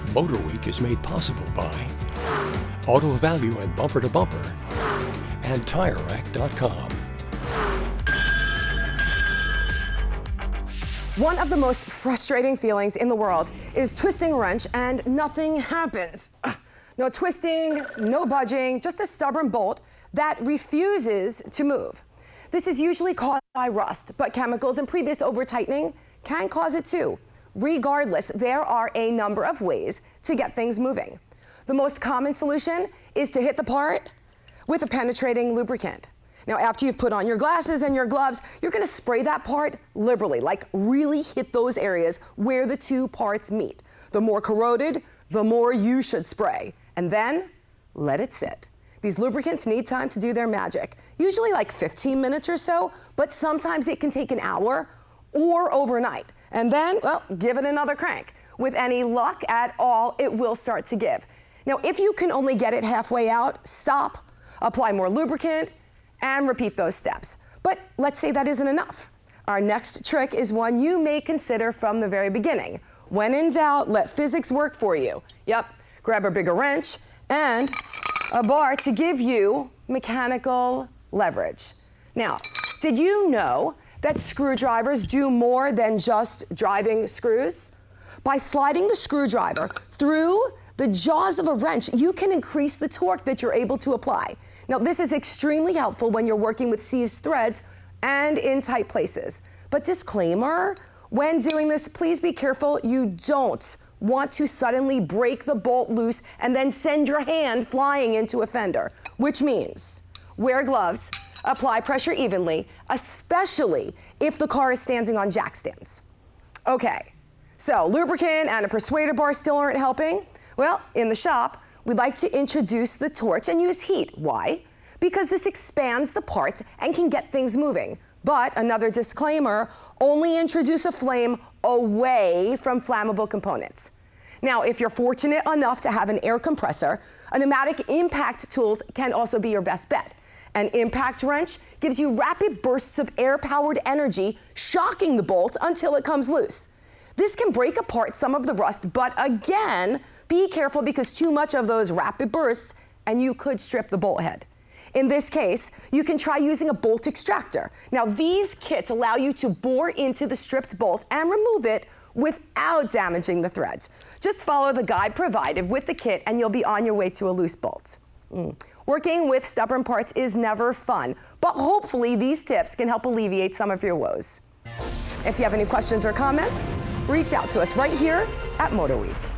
MotorWeek is made possible by Auto Value and Bumper to Bumper and TireRack.com. One of the most frustrating feelings in the world is twisting a wrench and nothing happens. No twisting, no budging, just a stubborn bolt that refuses to move. This is usually caused by rust, but chemicals and previous over-tightening can cause it too. Regardless, there are a number of ways to get things moving. The most common solution is to hit the part with a penetrating lubricant. Now, after you've put on your glasses and your gloves, you're gonna spray that part liberally, like really hit those areas where the two parts meet. The more corroded, the more you should spray. And then let it sit. These lubricants need time to do their magic, usually like 15 minutes or so, but sometimes it can take an hour or overnight. And then, well, give it another crank. With any luck at all, it will start to give. Now, if you can only get it halfway out, stop, apply more lubricant, and repeat those steps. But let's say that isn't enough. Our next trick is one you may consider from the very beginning. When in doubt, let physics work for you. Yep, grab a bigger wrench and a bar to give you mechanical leverage. Now, did you know that screwdrivers do more than just driving screws? By sliding the screwdriver through the jaws of a wrench, you can increase the torque that you're able to apply. Now, this is extremely helpful when you're working with seized threads and in tight places. But disclaimer, when doing this, please be careful. You don't want to suddenly break the bolt loose and then send your hand flying into a fender, which means wear gloves, apply pressure evenly, especially if the car is standing on jack stands. Okay, so lubricant and a persuader bar still aren't helping? Well, in the shop, we'd like to introduce the torch and use heat. Why? Because this expands the parts and can get things moving. But another disclaimer, only introduce a flame away from flammable components. Now, if you're fortunate enough to have an air compressor, a pneumatic impact tools can also be your best bet. An impact wrench gives you rapid bursts of air-powered energy, shocking the bolt until it comes loose. This can break apart some of the rust, but again, be careful because too much of those rapid bursts and you could strip the bolt head. In this case, you can try using a bolt extractor. Now, these kits allow you to bore into the stripped bolt and remove it without damaging the threads. Just follow the guide provided with the kit and you'll be on your way to a loose bolt. Working with stubborn parts is never fun, but hopefully these tips can help alleviate some of your woes. If you have any questions or comments, reach out to us right here at MotorWeek.